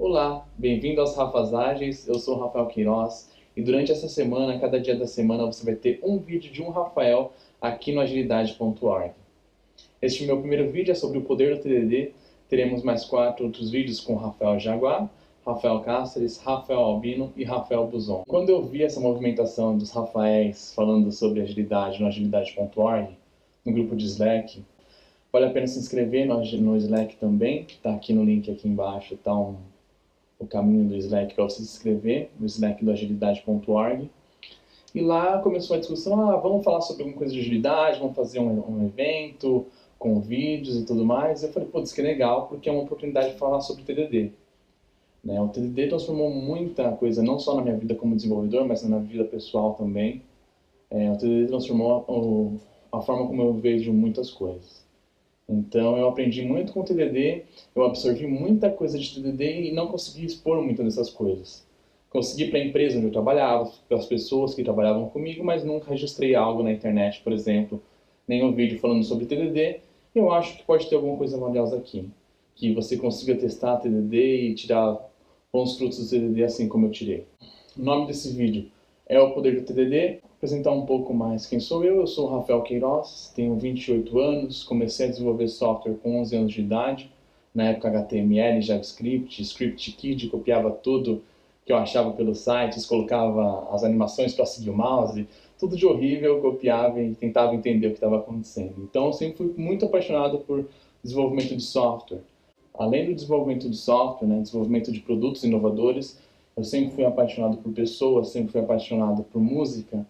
Olá, bem-vindo aos Rafas Ágeis, eu sou o Rafael Queiroz e durante essa semana, cada dia da semana, você vai ter um vídeo de um Rafael aqui no agilidade.org. Este meu primeiro vídeo é sobre o poder do TDD, teremos mais 4 outros vídeos com Rafael Jaguar, Rafael Cáceres, Rafael Albino e Rafael Buzon. Quando eu vi essa movimentação dos Rafaéis falando sobre agilidade no agilidade.org, no grupo de Slack, vale a pena se inscrever no Slack também, que está aqui no link aqui embaixo, está o caminho do Slack para você se inscrever, no Slack do agilidade.org. E lá começou a discussão, vamos falar sobre alguma coisa de agilidade, vamos fazer um evento com vídeos e tudo mais. Eu falei, putz, que legal, porque é uma oportunidade de falar sobre TDD. Né? O TDD transformou muita coisa, não só na minha vida como desenvolvedor, mas na vida pessoal também. O TDD transformou a forma como eu vejo muitas coisas. Então eu aprendi muito com o TDD, eu absorvi muita coisa de TDD e não consegui expor muitas dessas coisas. Consegui para a empresa onde eu trabalhava, para as pessoas que trabalhavam comigo, mas nunca registrei algo na internet, por exemplo, nenhum vídeo falando sobre TDD. Eu acho que pode ter alguma coisa valiosa aqui, que você consiga testar TDD e tirar bons frutos do TDD assim como eu tirei. O nome desse vídeo é O Poder do TDD. Apresentar um pouco mais quem sou eu sou o Rafael Queiroz, tenho 28 anos, comecei a desenvolver software com 11 anos de idade, na época HTML, JavaScript, ScriptKid, copiava tudo que eu achava pelos sites, colocava as animações para seguir o mouse, tudo de horrível, eu copiava e tentava entender o que estava acontecendo. Então eu sempre fui muito apaixonado por desenvolvimento de software. Além do desenvolvimento de software, desenvolvimento de produtos inovadores, eu sempre fui apaixonado por pessoas, sempre fui apaixonado por música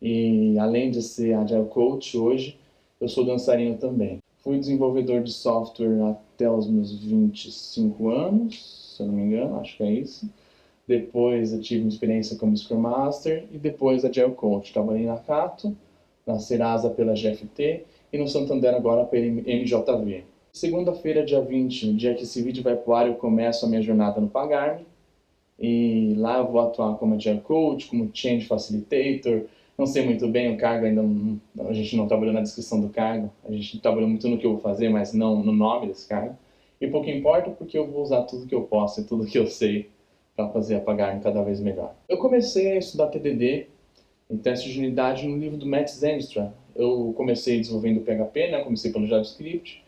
e além de ser Agile Coach hoje, eu sou dançarino também. Fui desenvolvedor de software até os meus 25 anos, se eu não me engano, acho que é isso. Depois eu tive uma experiência como Scrum Master e depois Agile Coach. Trabalhei na Cato, na Serasa pela GFT e no Santander agora pela MJV. Segunda-feira, dia 20, no dia que esse vídeo vai pro ar, eu começo a minha jornada no Pagar.me. E lá eu vou atuar como Agile Coach, como Change Facilitator. Não sei muito bem o cargo, ainda não, a gente não trabalhou na descrição do cargo. A gente trabalhou muito no que eu vou fazer, mas não no nome desse cargo. E pouco importa porque eu vou usar tudo que eu posso e tudo que eu sei para fazer a Pagar.me cada vez melhor. Eu comecei a estudar TDD em teste de unidade no livro do Matt Zenstra. Eu comecei desenvolvendo PHP, comecei pelo JavaScript.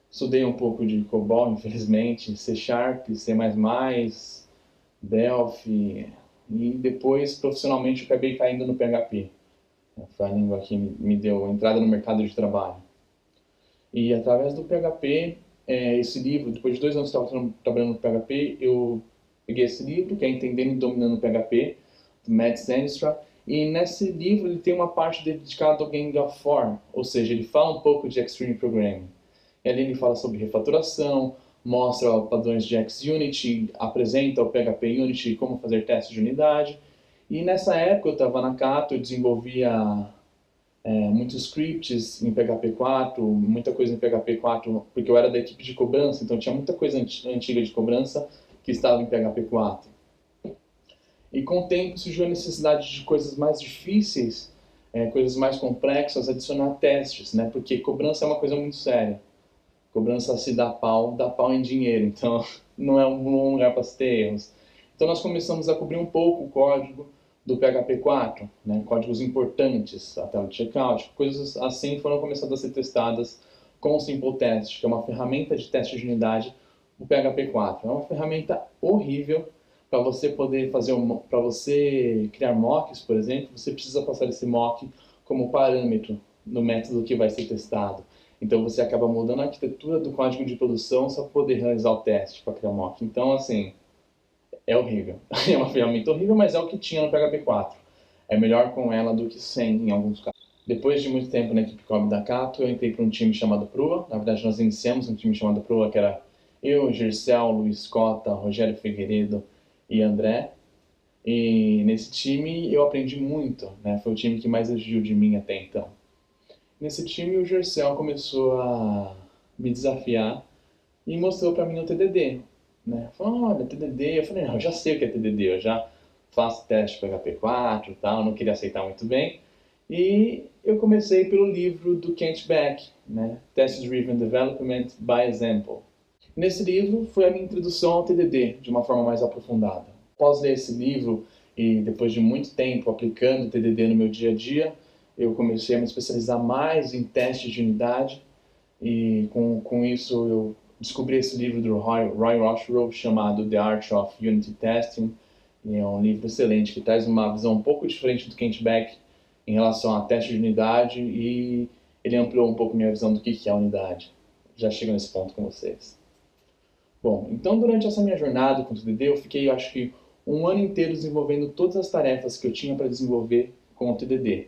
Estudei um pouco de COBOL, infelizmente, C Sharp, C++, Delphi, e depois profissionalmente eu acabei caindo no PHP. Foi a língua que me deu entrada no mercado de trabalho. E através do PHP, esse livro, depois de 2 anos que eu estava trabalhando no PHP, eu peguei esse livro, que é Entendendo e Dominando o PHP, do Matt Zenstra, e nesse livro ele tem uma parte dedicada ao Gang of Four, ou seja, ele fala um pouco de Extreme Programming. E ali ele fala sobre refatoração, mostra padrões de XUnit, apresenta o PHP Unity e como fazer testes de unidade. E nessa época eu estava na Cato, eu desenvolvia muitos scripts em PHP 4, muita coisa em PHP 4, porque eu era da equipe de cobrança, então tinha muita coisa antiga de cobrança que estava em PHP 4. E com o tempo surgiu a necessidade de coisas mais difíceis, coisas mais complexas, adicionar testes, porque cobrança é uma coisa muito séria. Cobrança se dá pau em dinheiro, então não é um bom lugar para se ter erros. Então nós começamos a cobrir um pouco o código do PHP 4, códigos importantes, a tela de checkout, coisas assim foram começando a ser testadas com o Simple Test, que é uma ferramenta de teste de unidade do PHP 4. É uma ferramenta horrível para você poder fazer para você criar mocks, por exemplo, você precisa passar esse mock como parâmetro no método que vai ser testado. Então você acaba mudando a arquitetura do código de produção só para poder realizar o teste para criar mock. Então, assim, é horrível. É uma ferramenta horrível, mas é o que tinha no PHP 4. É melhor com ela do que sem, em alguns casos. Depois de muito tempo na equipe COB da Cato, eu entrei para um time chamado Prua. Na verdade, nós iniciamos um time chamado Prua, que era eu, Gercel, Luiz Cota, Rogério Figueiredo e André. E nesse time eu aprendi muito, Foi o time que mais exigiu de mim até então. Nesse time, o Gercel começou a me desafiar e mostrou para mim o TDD. Falou, olha, TDD. Eu falei, não, eu já sei o que é TDD, eu já faço teste PHP 4 e tal, não queria aceitar muito bem. E eu comecei pelo livro do Kent Beck, Test Driven Development by Example. Nesse livro foi a minha introdução ao TDD, de uma forma mais aprofundada. Após ler esse livro e depois de muito tempo aplicando o TDD no meu dia a dia, eu comecei a me especializar mais em testes de unidade e com isso eu descobri esse livro do Roy Rothschild chamado The Art of Unity Testing. E é um livro excelente que traz uma visão um pouco diferente do Kent Beck em relação a teste de unidade e ele ampliou um pouco minha visão do que é a unidade. Já chego nesse ponto com vocês. Bom, então durante essa minha jornada com o TDD, eu fiquei, acho que, um ano inteiro desenvolvendo todas as tarefas que eu tinha para desenvolver com o TDD.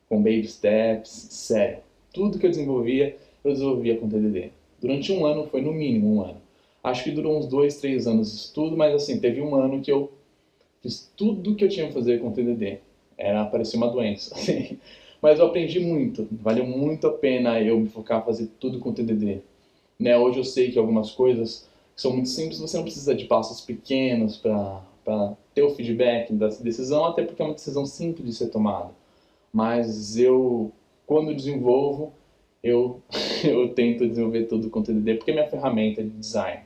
Com baby steps, sério. Tudo que eu desenvolvia com o TDD. Durante um ano, foi no mínimo um ano. Acho que durou uns 2, 3 anos isso tudo, mas assim, teve um ano que eu fiz tudo que eu tinha que fazer com o TDD. Parecia uma doença, assim. Mas eu aprendi muito, valeu muito a pena eu me focar a fazer tudo com o TDD. Né? Hoje eu sei que algumas coisas que são muito simples, você não precisa de passos pequenos para ter o feedback da decisão, até porque é uma decisão simples de ser tomada. Mas eu, quando desenvolvo, eu, eu tento desenvolver tudo com TDD, porque é minha ferramenta de design.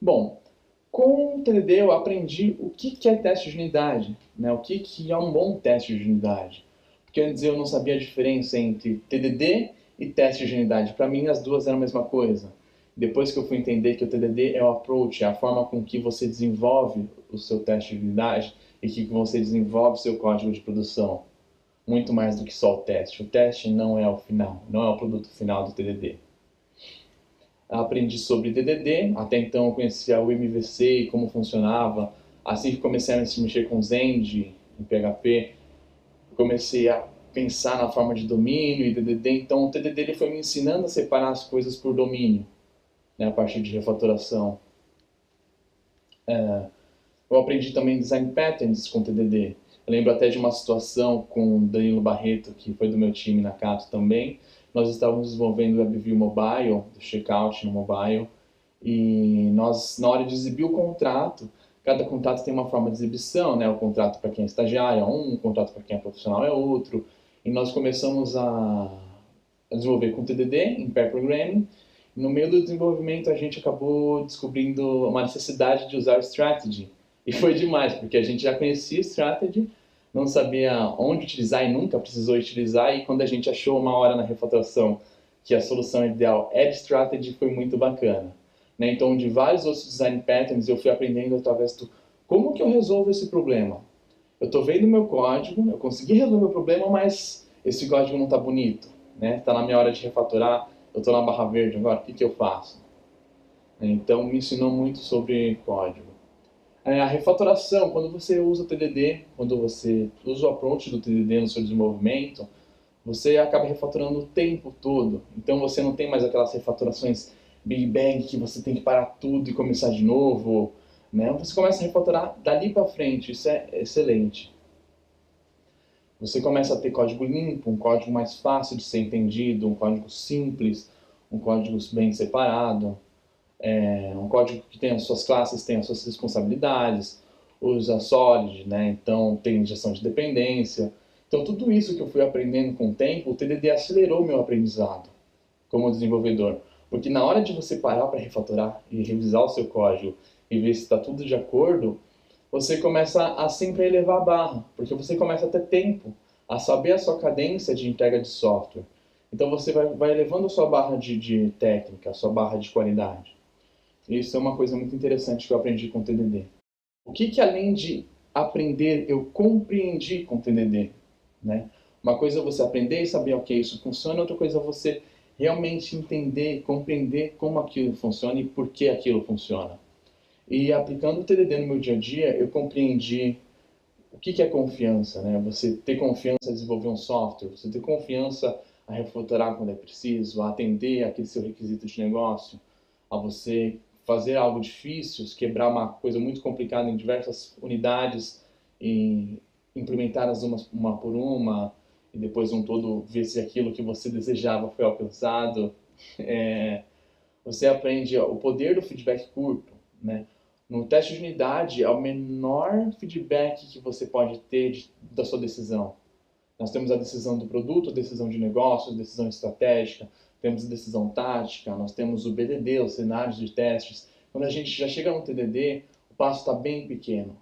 Bom, com o TDD eu aprendi o que é teste de unidade, né? O que é um bom teste de unidade. Porque antes eu não sabia a diferença entre TDD e teste de unidade. Para mim as duas eram a mesma coisa. Depois que eu fui entender que o TDD é o approach, é a forma com que você desenvolve o seu teste de unidade e que você desenvolve o seu código de produção. Muito mais do que só o teste. O teste não é o final, não é o produto final do TDD. Aprendi sobre DDD, até então eu conhecia o MVC e como funcionava. Assim que comecei a mexer com Zend, em PHP, comecei a pensar na forma de domínio e DDD. Então o TDD ele foi me ensinando a separar as coisas por domínio, né, a partir de refatoração. Eu aprendi também Design Patterns com TDD. Eu lembro até de uma situação com o Danilo Barreto, que foi do meu time na Cato também. Nós estávamos desenvolvendo o WebView Mobile, do checkout no mobile, e nós, na hora de exibir o contrato, cada contrato tem uma forma de exibição, né? O contrato para quem é estagiário é um, o contrato para quem é profissional é outro. E nós começamos a desenvolver com TDD, em Pair Programming. No meio do desenvolvimento, a gente acabou descobrindo uma necessidade de usar o Strategy. E foi demais, porque a gente já conhecia o Strategy, não sabia onde utilizar e nunca precisou utilizar. E quando a gente achou uma hora na refatoração que a solução ideal era Strategy, foi muito bacana. Né? Então, de vários outros design patterns, eu fui aprendendo através do como que eu resolvo esse problema. Eu estou vendo meu código, eu consegui resolver meu problema, mas esse código não está bonito. Está na minha hora de refatorar, eu estou na barra verde agora, o que eu faço? Então, me ensinou muito sobre código. A refatoração, quando você usa o TDD, quando você usa o approach do TDD no seu desenvolvimento, você acaba refatorando o tempo todo. Então você não tem mais aquelas refatorações Big Bang que você tem que parar tudo e começar de novo. Né? Você começa a refatorar dali para frente, isso é excelente. Você começa a ter código limpo, um código mais fácil de ser entendido, um código simples, um código bem separado, um código que tem as suas classes, tem as suas responsabilidades, usa Solid, né? Então tem injeção de dependência. Então tudo isso que eu fui aprendendo com o tempo, o TDD acelerou meu aprendizado como desenvolvedor. Porque na hora de você parar para refatorar e revisar o seu código e ver se está tudo de acordo, você começa a sempre elevar a barra, porque você começa a ter tempo, a saber a sua cadência de entrega de software. Então você vai elevando a sua barra de técnica, a sua barra de qualidade. Isso é uma coisa muito interessante que eu aprendi com o TDD. O que além de aprender, eu compreendi com o TDD? Né? Uma coisa é você aprender e saber, ok, isso funciona, outra coisa é você realmente entender, compreender como aquilo funciona e por que aquilo funciona. E aplicando o TDD no meu dia a dia, eu compreendi o que é confiança, né? Você ter confiança a desenvolver um software, você ter confiança a refatorar quando é preciso, a atender aquele seu requisito de negócio, a você fazer algo difícil, quebrar uma coisa muito complicada em diversas unidades e implementá-las uma por uma, e depois um todo ver se aquilo que você desejava foi alcançado. Você aprende o poder do feedback curto, né? No teste de unidade, é o menor feedback que você pode ter da sua decisão. Nós temos a decisão do produto, a decisão de negócios, a decisão estratégica, temos decisão tática, nós temos o BDD, os cenários de testes. Quando a gente já chega no TDD, o passo está bem pequeno.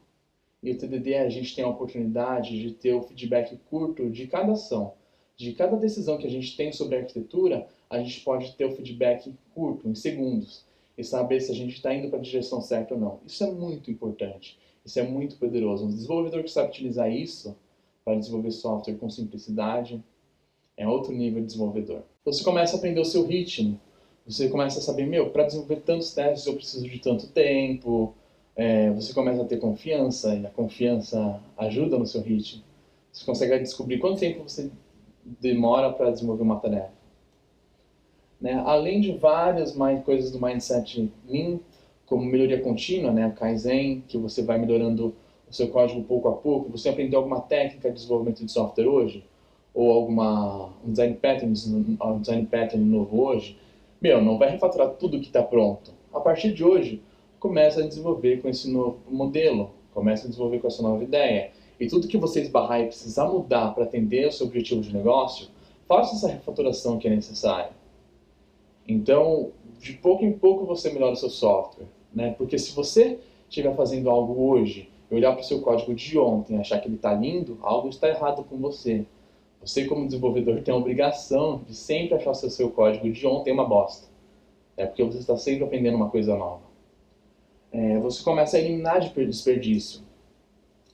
E o TDD a gente tem a oportunidade de ter o feedback curto de cada ação. De cada decisão que a gente tem sobre a arquitetura, a gente pode ter o feedback curto, em segundos, e saber se a gente está indo para a direção certa ou não. Isso é muito importante, isso é muito poderoso. Um desenvolvedor que sabe utilizar isso para desenvolver software com simplicidade é outro nível de desenvolvedor. Você começa a aprender o seu ritmo, você começa a saber, para desenvolver tantos testes eu preciso de tanto tempo, você começa a ter confiança, e a confiança ajuda no seu ritmo. Você consegue descobrir quanto tempo você demora para desenvolver uma tarefa. Né? Além de várias coisas do Mindset Lean, como melhoria contínua, né? Kaizen, que você vai melhorando o seu código pouco a pouco. Você aprendeu alguma técnica de desenvolvimento de software hoje? Ou um design pattern novo hoje? Não vai refatorar tudo que está pronto. A partir de hoje, começa a desenvolver com esse novo modelo, começa a desenvolver com essa nova ideia. E tudo que você esbarrar e precisar mudar para atender o seu objetivo de negócio, faça essa refatoração que é necessária. Então, de pouco em pouco você melhora o seu software, né? Porque se você estiver fazendo algo hoje, e olhar para o seu código de ontem e achar que ele está lindo, algo está errado com você. Você, como desenvolvedor, tem a obrigação de sempre achar que o seu código de ontem é uma bosta. Porque você está sempre aprendendo uma coisa nova. Você começa a eliminar desperdício.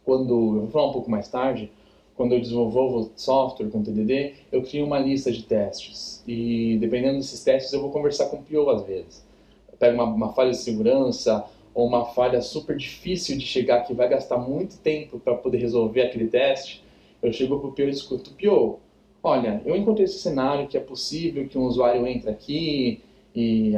Eu vou falar um pouco mais tarde, quando eu desenvolvo software com TDD, eu crio uma lista de testes. E dependendo desses testes, eu vou conversar com o PO às vezes. Eu pego uma falha de segurança ou uma falha super difícil de chegar, que vai gastar muito tempo para poder resolver aquele teste. Eu chego para o PO e escuto: PO, olha, eu encontrei esse cenário que é possível que um usuário entre aqui e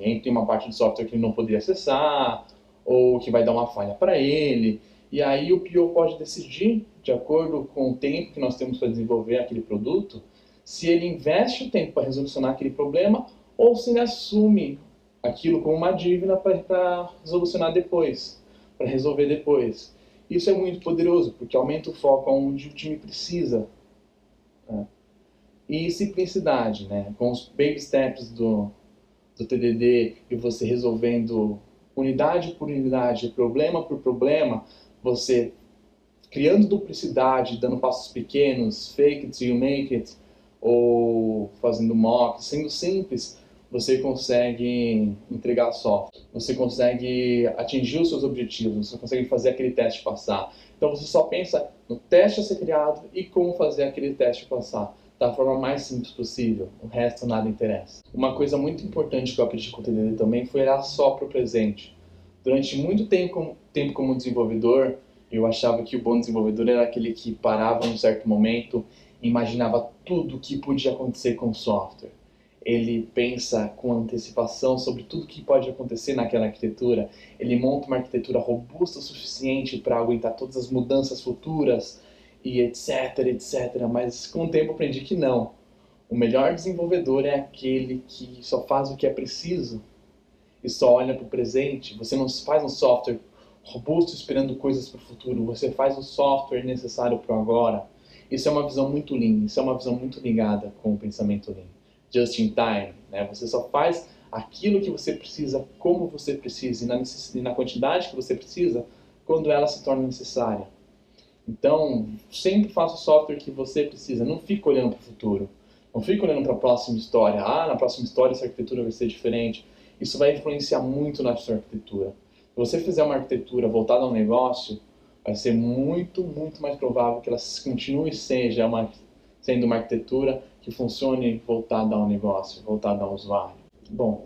entre uma parte do software que ele não poderia acessar, ou que vai dar uma falha para ele. E aí o PO pode decidir, de acordo com o tempo que nós temos para desenvolver aquele produto, se ele investe o tempo para resolucionar aquele problema ou se ele assume aquilo como uma dívida para resolucionar depois, para resolver depois. Isso é muito poderoso, porque aumenta o foco onde o time precisa. Né? E simplicidade, né? Com os baby steps do TDD e você resolvendo unidade por unidade, problema por problema, você criando duplicidade, dando passos pequenos, fake it till you make it, ou fazendo mock, sendo simples, você consegue entregar software, você consegue atingir os seus objetivos, você consegue fazer aquele teste passar. Então você só pensa no teste a ser criado e como fazer aquele teste passar da forma mais simples possível, o resto nada interessa. Uma coisa muito importante que eu aprendi com o TDD também foi olhar só para o presente. Durante muito tempo como desenvolvedor, eu achava que o bom desenvolvedor era aquele que parava em um certo momento e imaginava tudo o que podia acontecer com o software. Ele pensa com antecipação sobre tudo que pode acontecer naquela arquitetura. Ele monta uma arquitetura robusta o suficiente para aguentar todas as mudanças futuras e etc, etc. Mas com o tempo aprendi que não. O melhor desenvolvedor é aquele que só faz o que é preciso e só olha para o presente. Você não faz um software robusto esperando coisas para o futuro, você faz o software necessário para o agora. Isso é uma visão muito Lean, isso é uma visão muito ligada com o pensamento Lean. Just in time, né? Você só faz aquilo que você precisa, como você precisa e na quantidade que você precisa, quando ela se torna necessária. Então, sempre faça o software que você precisa, não fique olhando para o futuro. Não fique olhando para a próxima história. Na próxima história essa arquitetura vai ser diferente. Isso vai influenciar muito na sua arquitetura. Se você fizer uma arquitetura voltada ao negócio, vai ser muito, muito mais provável que ela continue sendo uma arquitetura que funcione voltada ao negócio, voltada ao usuário. Bom,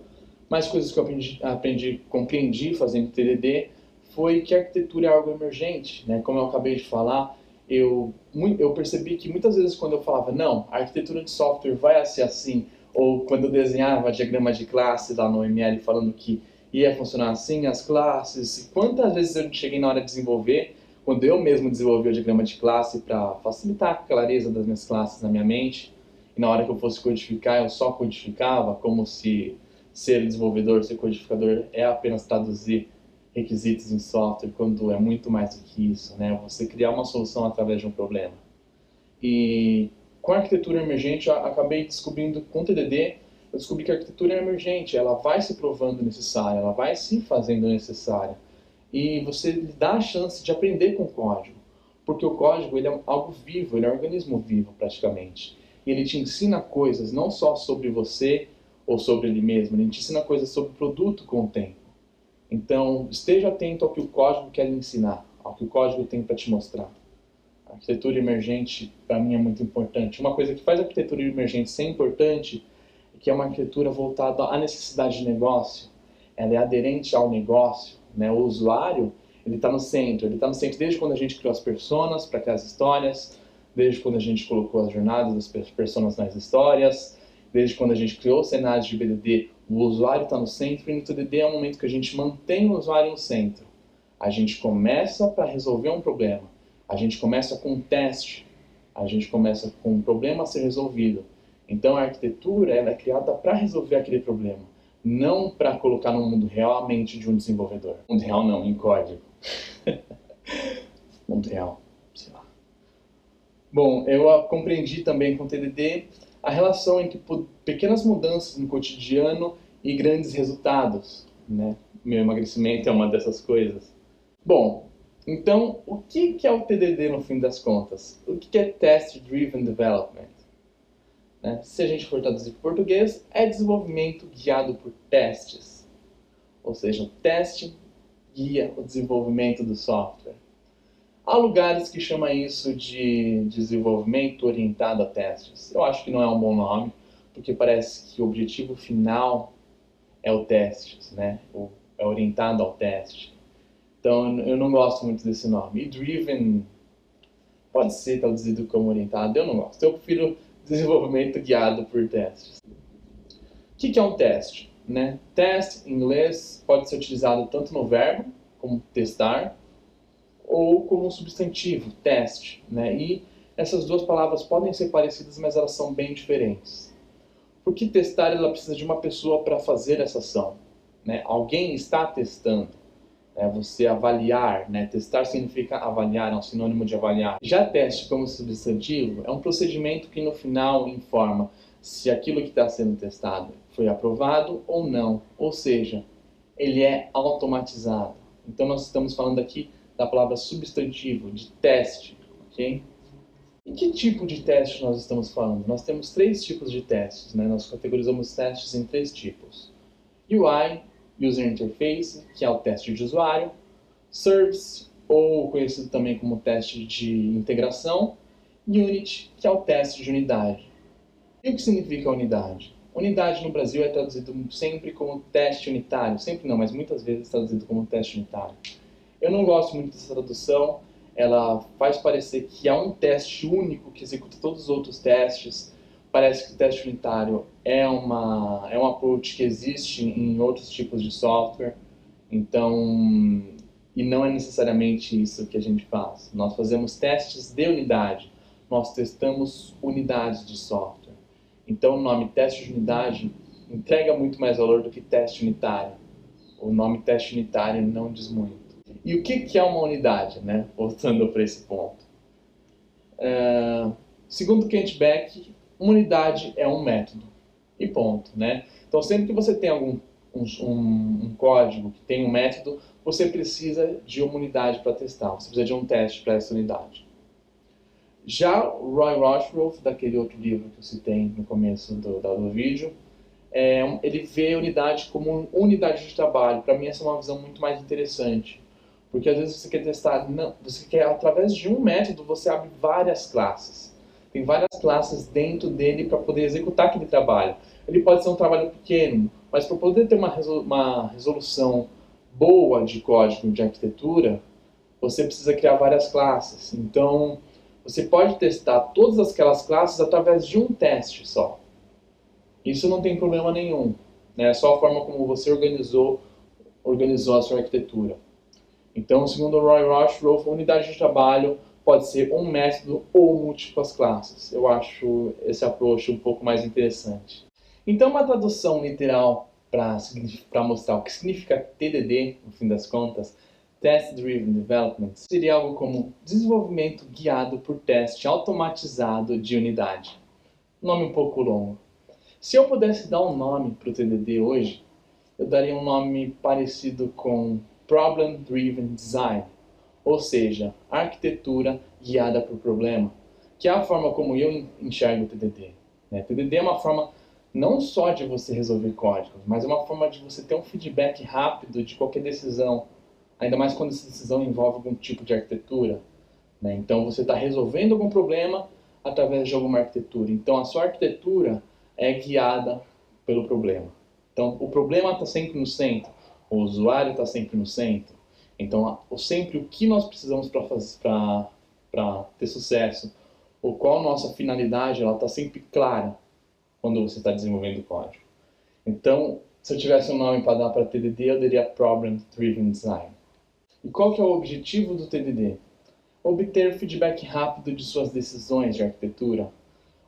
mais coisas que eu compreendi fazendo TDD foi que a arquitetura é algo emergente, né? Como eu acabei de falar, eu percebi que muitas vezes quando eu falava, não, a arquitetura de software vai ser assim, ou quando eu desenhava diagrama de classe lá no ML falando que ia funcionar assim, as classes, e quantas vezes eu cheguei na hora de desenvolver, quando eu mesmo desenvolvi o diagrama de classe para facilitar a clareza das minhas classes na minha mente, e na hora que eu fosse codificar, eu só codificava, como se ser desenvolvedor, ser codificador é apenas traduzir requisitos em software, quando é muito mais do que isso, né? Você criar uma solução através de um problema. E Com a arquitetura emergente, eu acabei descobrindo, com o TDD, eu descobri que a arquitetura é emergente, ela vai se provando necessária, ela vai se fazendo necessária. E você lhe dá a chance de aprender com o código, porque o código ele é algo vivo, ele é um organismo vivo praticamente. E ele te ensina coisas não só sobre você ou sobre ele mesmo, ele te ensina coisas sobre o produto com o tempo. Então, esteja atento ao que o código quer lhe ensinar, ao que o código tem para te mostrar. A arquitetura emergente, para mim, é muito importante. Uma coisa que faz a arquitetura emergente ser importante é que é uma arquitetura voltada à necessidade de negócio. Ela é aderente ao negócio, né? O usuário, ele está no centro. Ele está no centro desde quando a gente criou as personas para criar as histórias, desde quando a gente colocou as jornadas das personas nas histórias, desde quando a gente criou os cenários de BDD, o usuário está no centro, e no TDD é o momento que a gente mantém o usuário no centro. A gente começa para resolver um problema. A gente começa com um teste, a gente começa com um problema a ser resolvido. Então a arquitetura ela é criada para resolver aquele problema, não para colocar no mundo real a mente de um desenvolvedor. Mundo real não, em código. Mundo real, sei lá. Bom, eu compreendi também com o TDD a relação entre pequenas mudanças no cotidiano e grandes resultados, né? Meu emagrecimento é uma dessas coisas. Bom, então, o que é o TDD no fim das contas? O que é Test Driven Development? Né? Se a gente for traduzir para o português, é desenvolvimento guiado por testes. Ou seja, o teste guia o desenvolvimento do software. Há lugares que chamam isso de desenvolvimento orientado a testes. Eu acho que não é um bom nome, porque parece que o objetivo final é o teste, né? É orientado ao teste. Então, eu não gosto muito desse nome. E driven pode ser traduzido como orientado, eu não gosto. Eu prefiro desenvolvimento guiado por testes. O que é um teste? Né? Test, em inglês, pode ser utilizado tanto no verbo, como testar, ou como um substantivo, teste. Né? E essas duas palavras podem ser parecidas, mas elas são bem diferentes. Porque testar, ela precisa de uma pessoa para fazer essa ação. Né? Alguém está testando. É você avaliar, né? Testar significa avaliar, é um sinônimo de avaliar. Já teste como substantivo é um procedimento que no final informa se aquilo que está sendo testado foi aprovado ou não. Ou seja, ele é automatizado. Então nós estamos falando aqui da palavra substantivo, de teste, ok? E que tipo de teste nós estamos falando? Nós temos três tipos de testes, né? Nós categorizamos testes em três tipos. UI, User Interface, que é o teste de usuário, Service, ou conhecido também como teste de integração, Unit, que é o teste de unidade. E o que significa unidade? Unidade no Brasil é traduzido sempre como teste unitário, sempre não, mas muitas vezes traduzido como teste unitário. Eu não gosto muito dessa tradução, ela faz parecer que há um teste único que executa todos os outros testes. Parece que o teste unitário é um approach que existe em outros tipos de software, então, e não é necessariamente isso que a gente faz. Nós fazemos testes de unidade, nós testamos unidades de software. Então o nome teste de unidade entrega muito mais valor do que teste unitário. O nome teste unitário não diz muito. E o que é uma unidade, né? Voltando para esse ponto. Segundo Kent Beck, uma unidade é um método. E ponto, né? Então, sempre que você tem um código que tem um método, você precisa de uma unidade para testar. Você precisa de um teste para essa unidade. Já o Roy Rochroft, daquele outro livro que eu citei no começo do vídeo, ele vê a unidade como unidade de trabalho. Para mim, essa é uma visão muito mais interessante. Porque às vezes você quer testar, você quer, através de um método, você abre várias classes. Tem várias classes dentro dele para poder executar aquele trabalho. Ele pode ser um trabalho pequeno, mas para poder ter uma resolução boa de código de arquitetura, você precisa criar várias classes. Então, você pode testar todas aquelas classes através de um teste só. Isso não tem problema nenhum. Né? É só a forma como você organizou a sua arquitetura. Então, segundo o Roy Rochroft, a unidade de trabalho pode ser um método ou múltiplas classes. Eu acho esse approach um pouco mais interessante. Então, uma tradução literal para mostrar o que significa TDD, no fim das contas, Test-Driven Development seria algo como desenvolvimento guiado por teste automatizado de unidade. Nome um pouco longo. Se eu pudesse dar um nome para o TDD hoje, eu daria um nome parecido com Problem Driven Design, ou seja, arquitetura guiada por problema, que é a forma como eu enxergo o TDD. TDD é uma forma não só de você resolver códigos, mas é uma forma de você ter um feedback rápido de qualquer decisão, ainda mais quando essa decisão envolve algum tipo de arquitetura. Então você está resolvendo algum problema através de alguma arquitetura. Então a sua arquitetura é guiada pelo problema. Então o problema está sempre no centro, o usuário está sempre no centro. Então sempre o que nós precisamos para ter sucesso, ou qual a nossa finalidade, ela está sempre clara quando você está desenvolvendo código. Então, se eu tivesse um nome para dar para TDD, eu daria Problem Driven Design. E qual que é o objetivo do TDD? Obter feedback rápido de suas decisões de arquitetura.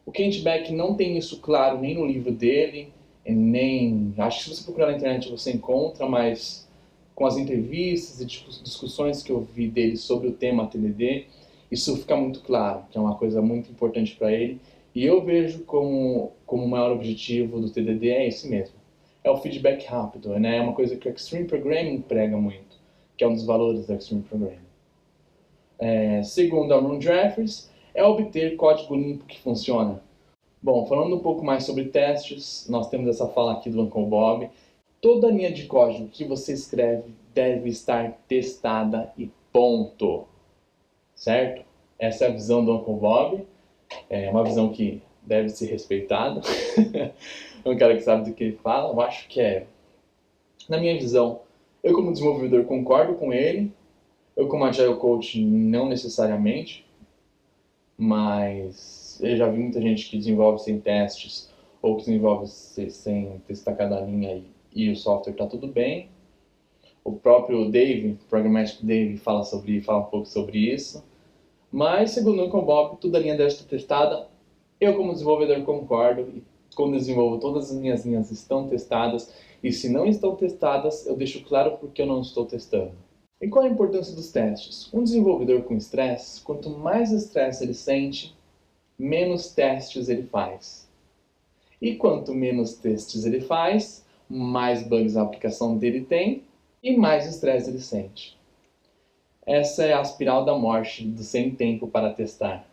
O Kent Beck não tem isso claro nem no livro dele, nem... Acho que se você procurar na internet você encontra, mas com as entrevistas e discussões que eu vi dele sobre o tema TDD, isso fica muito claro, que é uma coisa muito importante para ele. E eu vejo como o maior objetivo do TDD é esse mesmo. É o feedback rápido, É uma coisa que o Extreme Programming prega muito, que é um dos valores do Extreme Programming. Segundo Arnold Jeffries, é obter código limpo que funciona. Bom, falando um pouco mais sobre testes, nós temos essa fala aqui do Uncle Bob. Toda linha de código que você escreve deve estar testada e ponto. Certo? Essa é a visão do Uncle Bob. É uma visão que deve ser respeitada. É um cara que sabe do que ele fala. Eu acho que na minha visão, eu como desenvolvedor concordo com ele. Eu como Agile Coach não necessariamente. Mas eu já vi muita gente que desenvolve sem testes ou que desenvolve sem testar cada linha e o software está tudo bem. O próprio Dave, Programmatic Dave, fala um pouco sobre isso. Mas, segundo o Uncle Bob, toda a linha deve estar testada. Eu, como desenvolvedor, concordo. E quando eu desenvolvo, todas as minhas linhas estão testadas. E se não estão testadas, eu deixo claro porque eu não estou testando. E qual a importância dos testes? Um desenvolvedor com estresse, quanto mais estresse ele sente, menos testes ele faz. E quanto menos testes ele faz, mais bugs a aplicação dele tem e mais estresse ele sente. Essa é a espiral da morte do sem tempo para testar.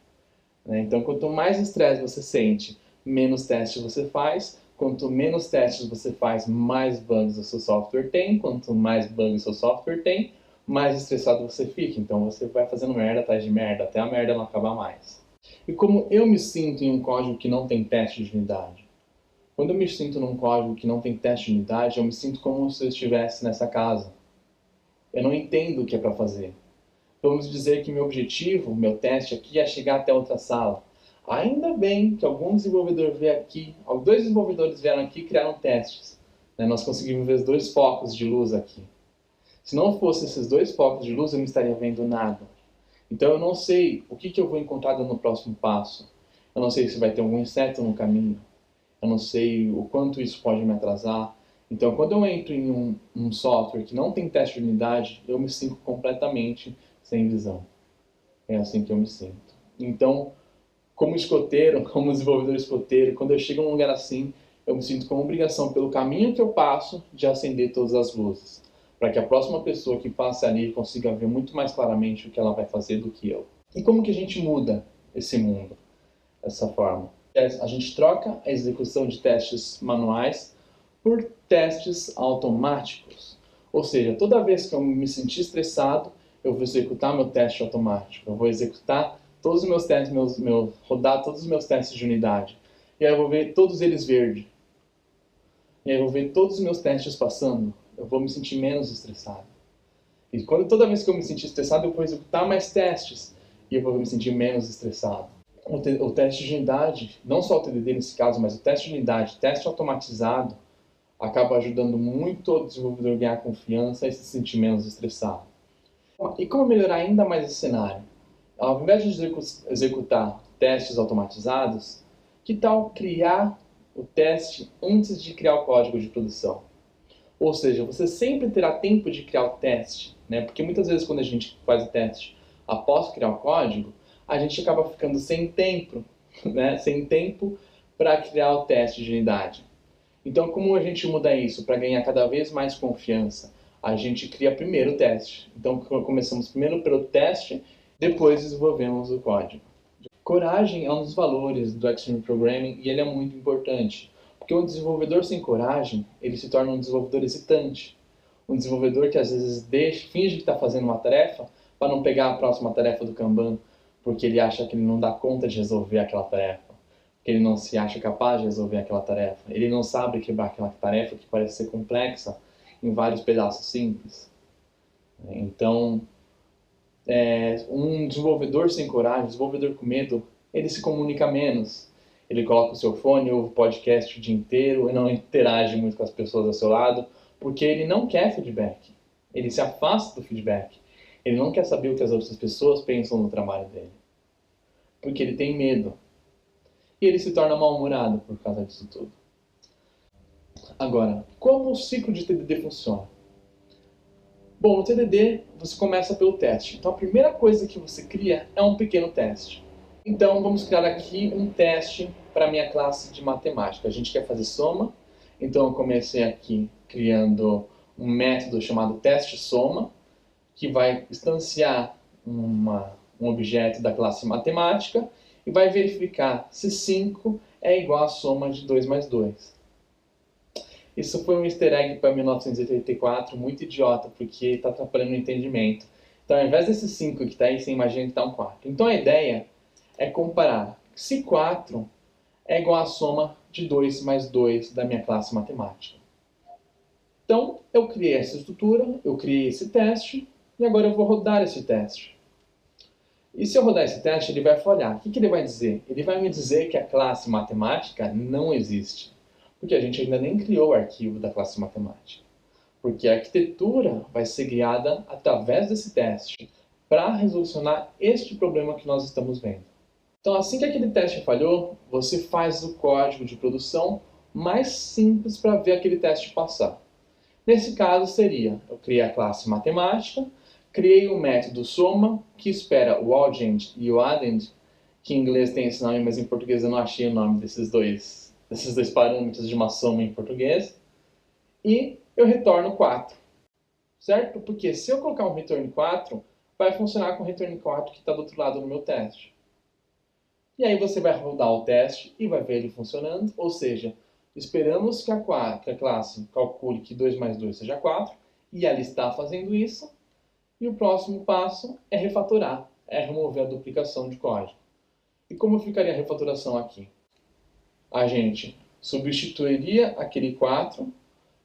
Então, quanto mais estresse você sente, menos testes você faz. Quanto menos testes você faz, mais bugs o seu software tem. Quanto mais bugs o seu software tem, mais estressado você fica. Então você vai fazendo merda atrás de merda, até a merda não acabar mais. E como eu me sinto em um código que não tem teste de unidade? Quando eu me sinto num código que não tem teste de unidade, eu me sinto como se eu estivesse nessa casa. Eu não entendo o que é para fazer. Vamos dizer que meu objetivo, meu teste aqui é chegar até outra sala. Ainda bem que algum desenvolvedor veio aqui, dois desenvolvedores vieram aqui e criaram testes. Nós conseguimos ver os dois focos de luz aqui. Se não fosse esses dois focos de luz, eu não estaria vendo nada. Então eu não sei o que eu vou encontrar no próximo passo. Eu não sei se vai ter algum inseto no caminho. Eu não sei o quanto isso pode me atrasar. Então quando eu entro em um software que não tem teste de unidade, eu me sinto completamente sem visão. É assim que eu me sinto. Então, como escoteiro, como desenvolvedor escoteiro, quando eu chego num lugar assim, eu me sinto com obrigação, pelo caminho que eu passo, de acender todas as luzes, para que a próxima pessoa que passe ali consiga ver muito mais claramente o que ela vai fazer do que eu. E como que a gente muda esse mundo dessa forma? A gente troca a execução de testes manuais por testes automáticos. Ou seja, toda vez que eu me sentir estressado, eu vou executar meu teste automático. Eu vou executar todos os meus testes, rodar todos os meus testes de unidade. E aí eu vou ver todos eles verde. E aí eu vou ver todos os meus testes passando. Eu vou me sentir menos estressado. E toda vez que eu me sentir estressado, eu vou executar mais testes. E eu vou me sentir menos estressado. O teste de unidade, não só o TDD nesse caso, mas o teste de unidade, teste automatizado, acaba ajudando muito o desenvolvedor a ganhar confiança e se sentir menos estressado. E como melhorar ainda mais esse cenário? Ao invés de executar testes automatizados, que tal criar o teste antes de criar o código de produção? Ou seja, você sempre terá tempo de criar o teste né? Porque muitas vezes quando a gente faz o teste após criar o código, a gente acaba ficando sem tempo, né? Sem tempo para criar o teste de unidade. Então, como a gente muda isso para ganhar cada vez mais confiança? A gente cria primeiro o teste. Então, começamos primeiro pelo teste, depois desenvolvemos o código. Coragem é um dos valores do Extreme Programming e ele é muito importante. Porque um desenvolvedor sem coragem, ele se torna um desenvolvedor hesitante. Um desenvolvedor que às vezes finge que está fazendo uma tarefa para não pegar a próxima tarefa do Kanban, porque ele acha que ele não dá conta de resolver aquela tarefa. Que ele não se acha capaz de resolver aquela tarefa. Ele não sabe quebrar aquela tarefa que parece ser complexa em vários pedaços simples. Então, um desenvolvedor sem coragem, um desenvolvedor com medo, ele se comunica menos. Ele coloca o seu fone, ouve podcast o dia inteiro e não interage muito com as pessoas ao seu lado, porque ele não quer feedback. Ele se afasta do feedback. Ele não quer saber o que as outras pessoas pensam no trabalho dele. Porque ele tem medo. E ele se torna mal-humorado por causa disso tudo. Agora, como o ciclo de TDD funciona? Bom, no TDD você começa pelo teste. Então a primeira coisa que você cria é um pequeno teste. Então vamos criar aqui um teste para a minha classe de matemática. A gente quer fazer soma, então eu comecei aqui criando um método chamado teste soma, que vai instanciar um objeto da classe matemática e vai verificar se 5 é igual à soma de 2 mais 2. Isso foi um easter egg para 1984, muito idiota, porque está atrapalhando o entendimento. Então, ao invés desse 5 que está aí, você imagina que está um 4. Então, a ideia é comparar se 4 é igual à soma de 2 mais 2 da minha classe matemática. Então, eu criei essa estrutura, eu criei esse teste, e agora eu vou rodar esse teste. E se eu rodar esse teste, ele vai falhar. O que ele vai dizer? Ele vai me dizer que a classe matemática não existe. Porque a gente ainda nem criou o arquivo da classe matemática. Porque a arquitetura vai ser criada através desse teste para resolucionar este problema que nós estamos vendo. Então, assim que aquele teste falhou, você faz o código de produção mais simples para ver aquele teste passar. Nesse caso seria, eu criei a classe matemática, criei o método soma, que espera o audend e o addend, que em inglês tem esse nome, mas em português eu não achei o nome desses dois parâmetros de uma soma em português. E eu retorno 4. Certo? Porque se eu colocar um return 4, vai funcionar com o return 4 que está do outro lado no meu teste. E aí você vai rodar o teste e vai ver ele funcionando, ou seja, esperamos que a classe calcule que 2 mais 2 seja 4, e ela está fazendo isso, e o próximo passo é refatorar, é remover a duplicação de código. E como ficaria a refatoração aqui? A gente substituiria aquele 4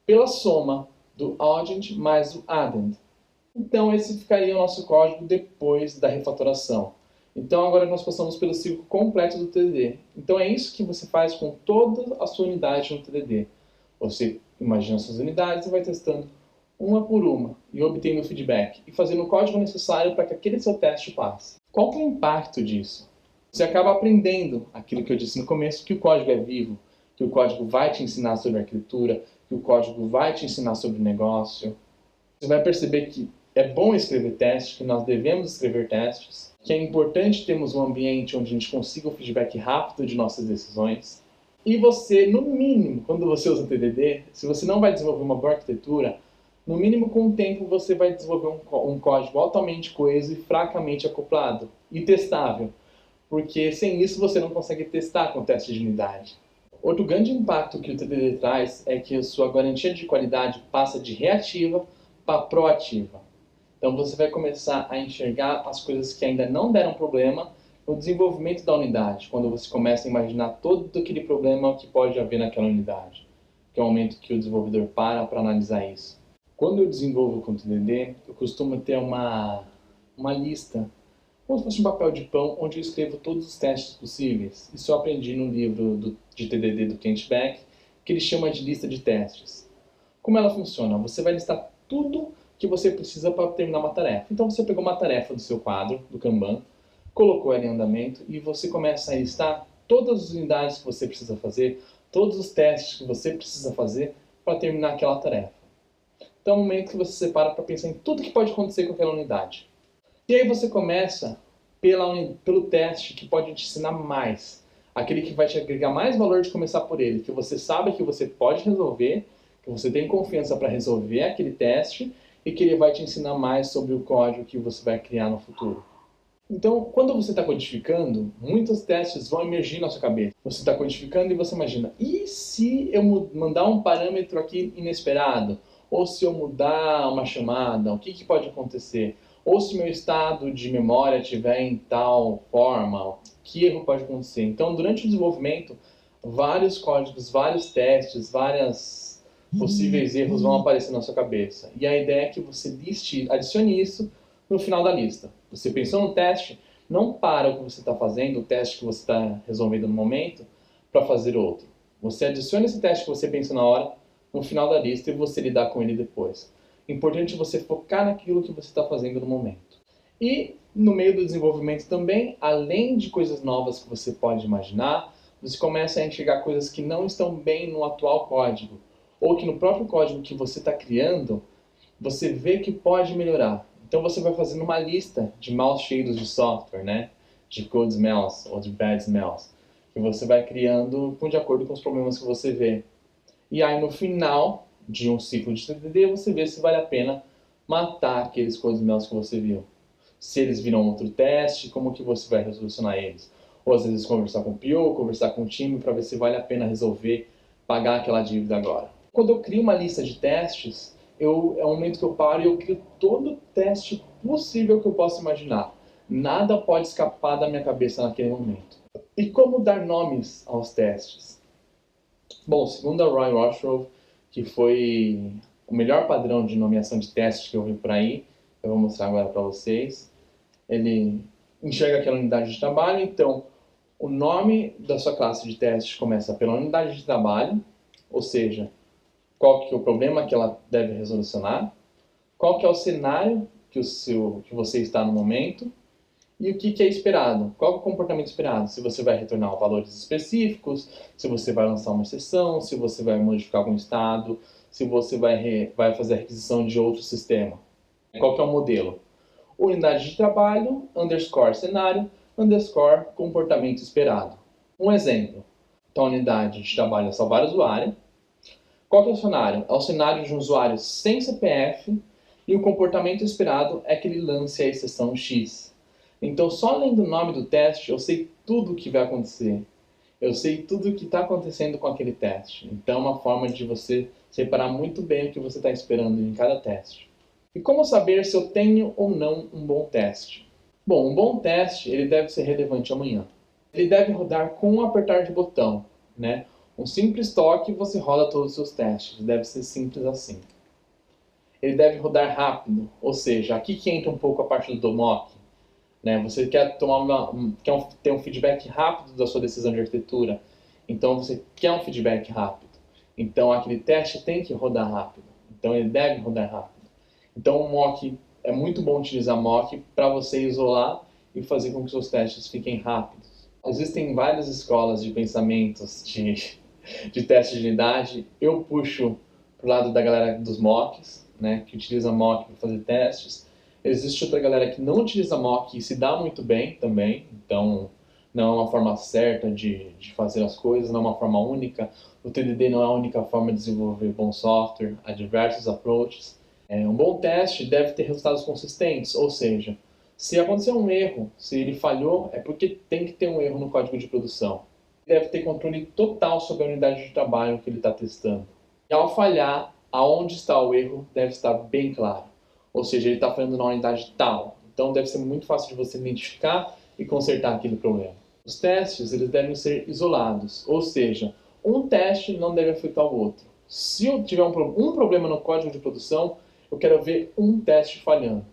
pela soma do audend mais o addend. Então esse ficaria o nosso código depois da refatoração. Então agora nós passamos pelo ciclo completo do TDD. Então é isso que você faz com toda a sua unidade no TDD. Você imagina suas unidades e vai testando uma por uma e obtendo feedback e fazendo o código necessário para que aquele seu teste passe. Qual que é o impacto disso? Você acaba aprendendo aquilo que eu disse no começo, que o código é vivo, que o código vai te ensinar sobre arquitetura, que o código vai te ensinar sobre negócio. Você vai perceber que é bom escrever testes, que nós devemos escrever testes, que é importante termos um ambiente onde a gente consiga um feedback rápido de nossas decisões. E você, no mínimo, quando você usa TDD, se você não vai desenvolver uma boa arquitetura, no mínimo com o tempo você vai desenvolver um código altamente coeso e fracamente acoplado e testável, porque sem isso você não consegue testar com teste de unidade. Outro grande impacto que o TDD traz é que a sua garantia de qualidade passa de reativa para proativa. Então você vai começar a enxergar as coisas que ainda não deram problema no desenvolvimento da unidade, quando você começa a imaginar todo aquele problema que pode haver naquela unidade, que é o momento que o desenvolvedor para analisar isso. Quando eu desenvolvo com TDD, eu costumo ter uma lista, como se fosse um papel de pão, onde eu escrevo todos os testes possíveis. Isso eu aprendi no livro de TDD do Kent Beck, que ele chama de lista de testes. Como ela funciona? Você vai listar tudo que você precisa para terminar uma tarefa. Então você pegou uma tarefa do seu quadro, do Kanban, colocou ela em andamento e você começa a listar todas as unidades que você precisa fazer, todos os testes que você precisa fazer para terminar aquela tarefa. Então é um momento que você separa para pensar em tudo que pode acontecer com aquela unidade. E aí você começa pelo teste que pode te ensinar mais. Aquele que vai te agregar mais valor de começar por ele, que você sabe que você pode resolver, que você tem confiança para resolver aquele teste e que ele vai te ensinar mais sobre o código que você vai criar no futuro. Então, quando você está codificando, muitos testes vão emergir na sua cabeça. Você está codificando e você imagina, e se eu mandar um parâmetro aqui inesperado? Ou se eu mudar uma chamada, o que pode acontecer? Ou se meu estado de memória estiver em tal forma, que erro pode acontecer? Então, durante o desenvolvimento, vários códigos, vários testes, vários possíveis erros vão aparecer na sua cabeça. E a ideia é que você adicione isso no final da lista. Você pensou no teste, não para o que você está fazendo, o teste que você está resolvendo no momento, para fazer outro. Você adiciona esse teste que você pensou na hora, no final da lista, e você lidar com ele depois. Importante você focar naquilo que você está fazendo no momento. E no meio do desenvolvimento também, além de coisas novas que você pode imaginar, você começa a enxergar coisas que não estão bem no atual código, ou que no próprio código que você está criando, você vê que pode melhorar. Então você vai fazendo uma lista de maus cheiros de software, né? De code smells ou de bad smells, que você vai criando de acordo com os problemas que você vê. E aí no final de um ciclo de TDD você vê se vale a pena matar aqueles code smells que você viu. Se eles viram outro teste, como que você vai resolucionar eles? Ou às vezes conversar com o PO, conversar com o time para ver se vale a pena resolver pagar aquela dívida agora. Quando eu crio uma lista de testes, é um momento que eu paro e eu crio todo o teste possível que eu possa imaginar. Nada pode escapar da minha cabeça naquele momento. E como dar nomes aos testes? Bom, segundo a Roy Roshrove, que foi o melhor padrão de nomeação de testes que eu vi por aí, eu vou mostrar agora para vocês. Ele enxerga aquela unidade de trabalho, então o nome da sua classe de testes começa pela unidade de trabalho, ou seja, qual que é o problema que ela deve resolucionar, qual que é o cenário que você está no momento e o que é esperado, qual é o comportamento esperado, se você vai retornar valores específicos, se você vai lançar uma exceção, se você vai modificar algum estado, se você vai fazer a requisição de outro sistema. Qual que é o modelo? Unidade de trabalho, underscore cenário, underscore comportamento esperado. Um exemplo. Então, a unidade de trabalho é salvar usuário. Qual que é o cenário? É o cenário de um usuário sem CPF e o comportamento esperado é que ele lance a exceção X. Então, só lendo o nome do teste, eu sei tudo o que vai acontecer. Eu sei tudo o que está acontecendo com aquele teste. Então, é uma forma de você separar muito bem o que você está esperando em cada teste. E como saber se eu tenho ou não um bom teste? Bom, um bom teste ele deve ser relevante amanhã. Ele deve rodar com um apertar de botão, né? Um simples toque você roda todos os seus testes. Deve ser simples assim. Ele deve rodar rápido, ou seja, aqui que entra um pouco a parte do mock. Né? Você quer ter um feedback rápido da sua decisão de arquitetura. Então você quer um feedback rápido. Então aquele teste tem que rodar rápido. Então ele deve rodar rápido. Então o mock, é muito bom utilizar mock para você isolar e fazer com que seus testes fiquem rápidos. Existem várias escolas de pensamentos de teste de unidade. Eu puxo pro lado da galera dos mocks, né, que utiliza mock para fazer testes. Existe outra galera que não utiliza mock e se dá muito bem também. Então não é uma forma certa de fazer as coisas, não é uma forma única. O TDD não é a única forma de desenvolver bom software, há diversos approaches. Um bom teste deve ter resultados consistentes, ou seja, se acontecer um erro, se ele falhou, é porque tem que ter um erro no código de produção. Deve ter controle total sobre a unidade de trabalho que ele está testando. E ao falhar, aonde está o erro deve estar bem claro. Ou seja, ele está falhando na unidade tal. Então deve ser muito fácil de você identificar e consertar aquele problema. Os testes eles devem ser isolados, ou seja, um teste não deve afetar o outro. Se eu tiver um problema no código de produção, eu quero ver um teste falhando.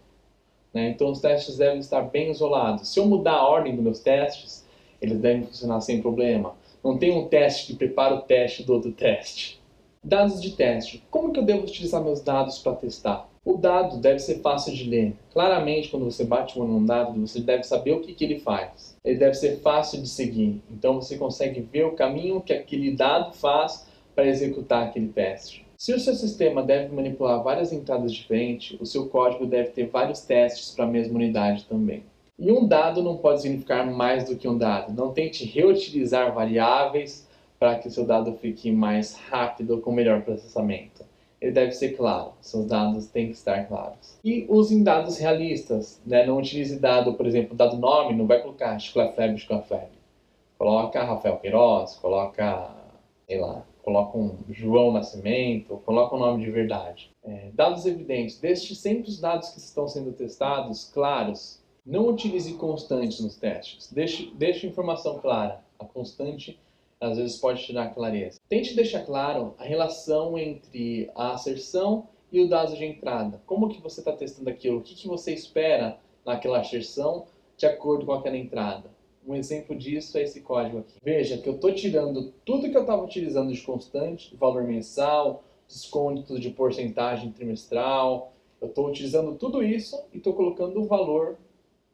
Né? Então os testes devem estar bem isolados. Se eu mudar a ordem dos meus testes, eles devem funcionar sem problema. Não tem um teste que prepara o teste do outro teste. Dados de teste. Como que eu devo utilizar meus dados para testar? O dado deve ser fácil de ler. Claramente, quando você bate o olho num dado, você deve saber o que ele faz. Ele deve ser fácil de seguir. Então você consegue ver o caminho que aquele dado faz para executar aquele teste. Se o seu sistema deve manipular várias entradas diferentes, o seu código deve ter vários testes para a mesma unidade também. E um dado não pode significar mais do que um dado. Não tente reutilizar variáveis para que o seu dado fique mais rápido ou com melhor processamento. Ele deve ser claro, seus dados têm que estar claros. E usem dados realistas, né? Não utilize dado, por exemplo, dado nome, não vai colocar Chiclafebre. Coloca Rafael Queiroz, coloca, sei lá, coloca um João Nascimento, coloca um nome de verdade. Dados evidentes, deixe sempre os dados que estão sendo testados claros. Não utilize constantes nos testes, deixe informação clara. A constante às vezes pode tirar clareza. Tente deixar claro a relação entre a asserção e o dado de entrada. Como que você está testando aquilo? O que você espera naquela asserção de acordo com aquela entrada? Um exemplo disso é esse código aqui. Veja que eu estou tirando tudo que eu estava utilizando de constante, valor mensal, desconto de porcentagem trimestral. Eu estou utilizando tudo isso e estou colocando o valor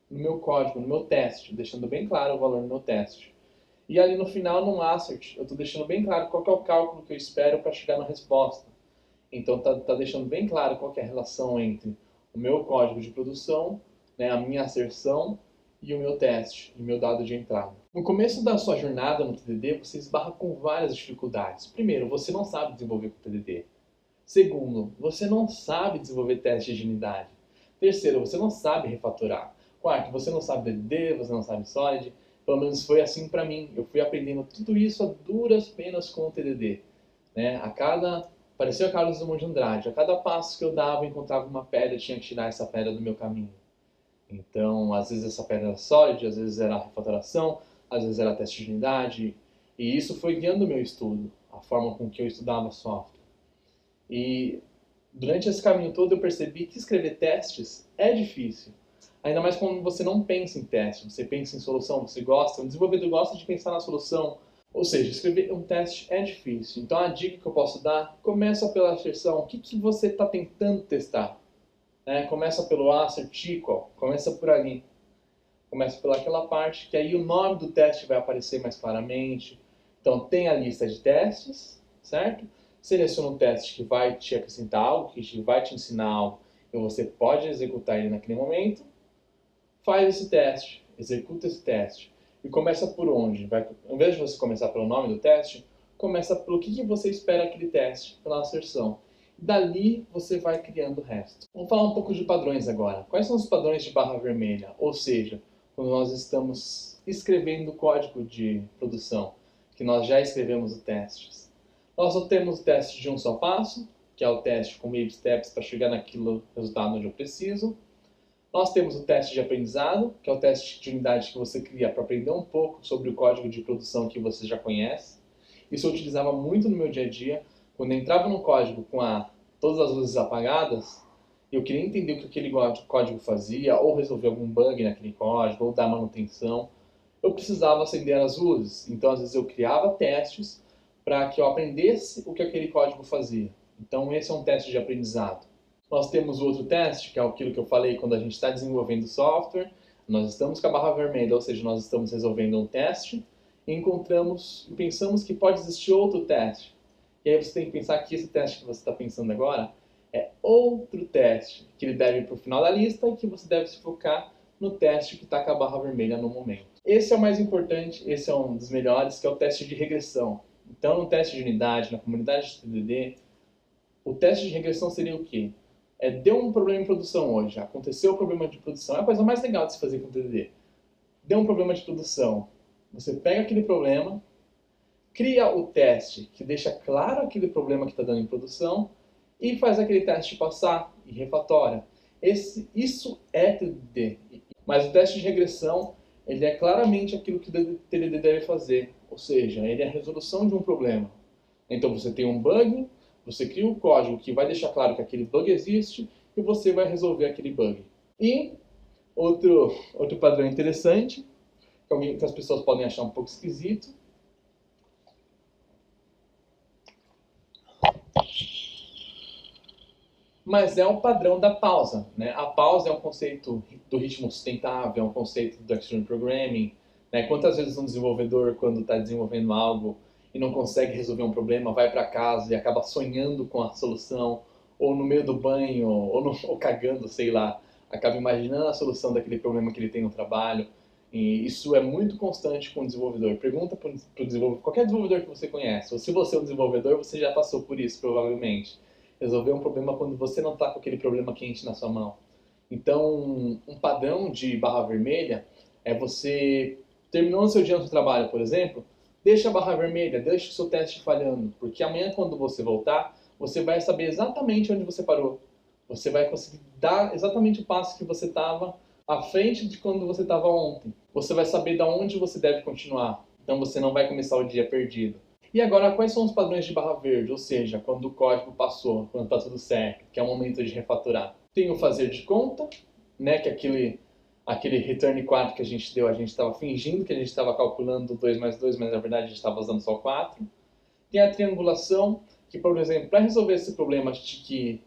no meu código, no meu teste, deixando bem claro o valor no meu teste. E ali no final, no assert, eu estou deixando bem claro qual é o cálculo que eu espero para chegar na resposta. Então tá deixando bem claro qual é a relação entre o meu código de produção, né, a minha asserção e o meu teste, e o meu dado de entrada. No começo da sua jornada no TDD, você esbarra com várias dificuldades. Primeiro, você não sabe desenvolver com TDD. Segundo, você não sabe desenvolver testes de unidade. Terceiro, você não sabe refatorar. Quarto, você não sabe DDD, você não sabe Solid. Pelo menos foi assim para mim. Eu fui aprendendo tudo isso a duras penas com o TDD. Né? Parecia a Carlos Drummond de Andrade. A cada passo que eu dava, eu encontrava uma pedra, eu tinha que tirar essa pedra do meu caminho. Então, às vezes essa pedra era Solid, às vezes era refatoração, às vezes era teste de unidade. E isso foi guiando o meu estudo, a forma com que eu estudava software. E durante esse caminho todo eu percebi que escrever testes é difícil. Ainda mais quando você não pensa em teste, você pensa em solução, você gosta, o desenvolvedor gosta de pensar na solução. Ou seja, escrever um teste é difícil. Então a dica que eu posso dar, começa pela asserção. O que você está tentando testar? Começa pelo assert equal, começa por ali. Começa pelaquela parte, que aí o nome do teste vai aparecer mais claramente. Então tem a lista de testes, certo? Seleciona um teste que vai te acrescentar algo, que vai te ensinar algo, e você pode executar ele naquele momento. Faz esse teste, executa esse teste. E começa por onde? Em vez de você começar pelo nome do teste, começa pelo que você espera aquele teste, pela asserção. Dali você vai criando o resto. Vamos falar um pouco de padrões agora. Quais são os padrões de barra vermelha? Ou seja, quando nós estamos escrevendo o código de produção, que nós já escrevemos os testes. Nós só temos o teste de um só passo, que é o teste com baby steps para chegar naquilo resultado onde eu preciso. Nós temos o teste de aprendizado, que é o teste de unidade que você cria para aprender um pouco sobre o código de produção que você já conhece. Isso eu utilizava muito no meu dia a dia. Quando eu entrava no código com todas as luzes apagadas, eu queria entender o que aquele código fazia, ou resolver algum bug naquele código, ou dar manutenção. Eu precisava acender as luzes. Então, às vezes, eu criava testes para que eu aprendesse o que aquele código fazia. Então, esse é um teste de aprendizado. Nós temos o outro teste, que é aquilo que eu falei quando a gente está desenvolvendo software. Nós estamos com a barra vermelha, ou seja, nós estamos resolvendo um teste e encontramos e pensamos que pode existir outro teste. E aí você tem que pensar que esse teste que você está pensando agora é outro teste, que ele deve ir para o final da lista e que você deve se focar no teste que está com a barra vermelha no momento. Esse é o mais importante, esse é um dos melhores, que é o teste de regressão. Então, no teste de unidade, na comunidade de TDD, o teste de regressão seria o quê? Deu um problema em produção hoje, aconteceu o problema de produção, é a coisa mais legal de se fazer com o TDD. Deu um problema de produção, você pega aquele problema, cria o teste que deixa claro aquele problema que está dando em produção e faz aquele teste passar e refatora. Isso é TDD. Mas o teste de regressão, ele é claramente aquilo que o TDD deve fazer, ou seja, ele é a resolução de um problema. Então você tem um bug, você cria um código que vai deixar claro que aquele bug existe e você vai resolver aquele bug. E outro padrão interessante, que as pessoas podem achar um pouco esquisito, mas é o padrão da pausa. Né? A pausa é um conceito do ritmo sustentável, é um conceito do Extreme Programming. Né? Quantas vezes um desenvolvedor, quando está desenvolvendo algo, e não consegue resolver um problema, vai para casa e acaba sonhando com a solução, ou no meio do banho, ou cagando, sei lá, acaba imaginando a solução daquele problema que ele tem no trabalho. E isso é muito constante com o desenvolvedor. Pergunta para o desenvolvedor, qualquer desenvolvedor que você conhece, ou se você é um desenvolvedor, você já passou por isso, provavelmente. Resolver um problema quando você não está com aquele problema quente na sua mão. Então, um padrão de barra vermelha é você, terminou o seu dia no seu trabalho, por exemplo, deixa a barra vermelha, deixa o seu teste falhando, porque amanhã quando você voltar, você vai saber exatamente onde você parou. Você vai conseguir dar exatamente o passo que você estava à frente de quando você estava ontem. Você vai saber de onde você deve continuar. Então você não vai começar o dia perdido. E agora, quais são os padrões de barra verde? Ou seja, quando o código passou, quando está tudo certo, que é o momento de refatorar. Tem o fazer de conta, né, que é aquele return 4 que a gente deu, a gente estava fingindo que a gente estava calculando 2 mais 2, mas na verdade a gente estava usando só 4. Tem a triangulação, que, por exemplo, para resolver esse problema de que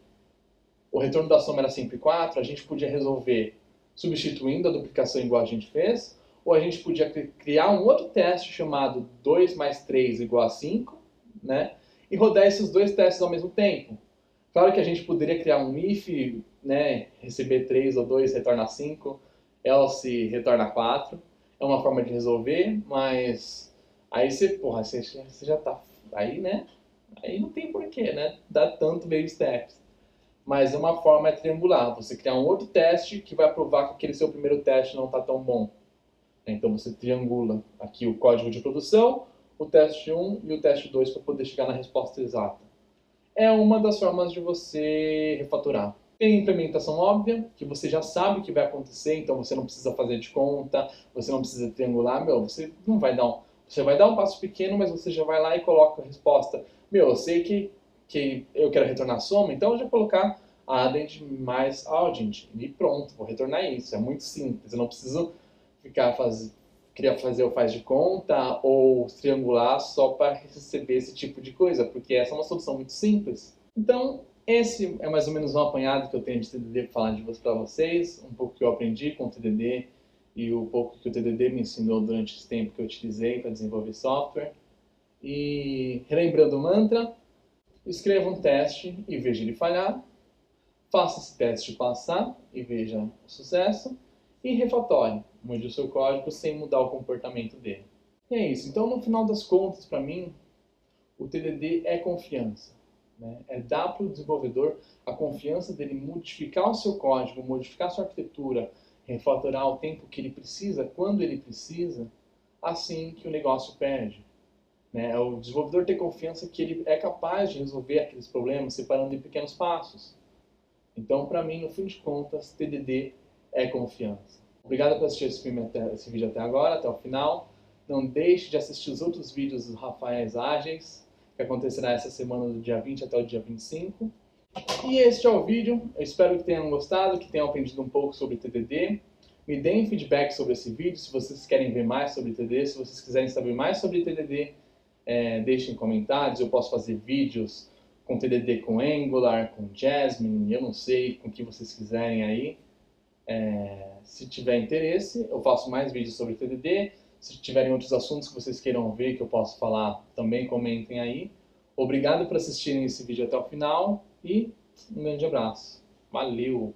o retorno da soma era sempre 4, a gente podia resolver substituindo a duplicação igual a gente fez, ou a gente podia criar um outro teste chamado 2 mais 3 igual a 5, né? E rodar esses dois testes ao mesmo tempo. Claro que a gente poderia criar um if, né? Receber 3 ou 2 retorna 5, else retorna 4. É uma forma de resolver, mas aí você já tá... Aí, né? Aí não tem porquê, né? Dá tanto baby steps. Mas uma forma é triangular, você criar um outro teste que vai provar que aquele seu primeiro teste não está tão bom. Então você triangula aqui o código de produção, o teste 1 e o teste 2 para poder chegar na resposta exata. É uma das formas de você refatorar. Tem a implementação óbvia, que você já sabe o que vai acontecer, então você não precisa fazer de conta, você não precisa triangular, você não vai dar você vai dar um passo pequeno, mas você já vai lá e coloca a resposta. Eu sei que eu quero retornar a soma, então eu já vou colocar addend mais audend e pronto, vou retornar isso. É muito simples, eu não preciso queria fazer o faz de conta ou triangular só para receber esse tipo de coisa, porque essa é uma solução muito simples. Então, esse é mais ou menos um apanhado que eu tenho de TDD para falar para vocês, um pouco que eu aprendi com o TDD e o pouco que o TDD me ensinou durante esse tempo que eu utilizei para desenvolver software. E relembrando o mantra, escreva um teste e veja ele falhar, faça esse teste passar e veja o sucesso, e refatore, mude o seu código sem mudar o comportamento dele. E é isso. Então, no final das contas, para mim, o TDD é confiança. Né? É dar para o desenvolvedor a confiança dele modificar o seu código, modificar a sua arquitetura, refatorar o tempo que ele precisa, quando ele precisa, assim que o negócio perde. Né? O desenvolvedor ter confiança que ele é capaz de resolver aqueles problemas separando em pequenos passos. Então, para mim, no fim de contas, TDD é confiança. Obrigado por assistir esse vídeo até agora, até o final. Não deixe de assistir os outros vídeos dos Rafaéis Ágeis, que acontecerá essa semana do dia 20 até o dia 25. E este é o vídeo. Eu espero que tenham gostado, que tenham aprendido um pouco sobre TDD. Me deem feedback sobre esse vídeo, se vocês querem ver mais sobre TDD, se vocês quiserem saber mais sobre TDD, deixem comentários. Eu posso fazer vídeos com TDD com Angular, com Jasmine, eu não sei, com o que vocês quiserem aí. Se tiver interesse, eu faço mais vídeos sobre TDD. Se tiverem outros assuntos que vocês queiram ver, que eu posso falar, também comentem aí. Obrigado por assistirem esse vídeo até o final e um grande abraço. Valeu!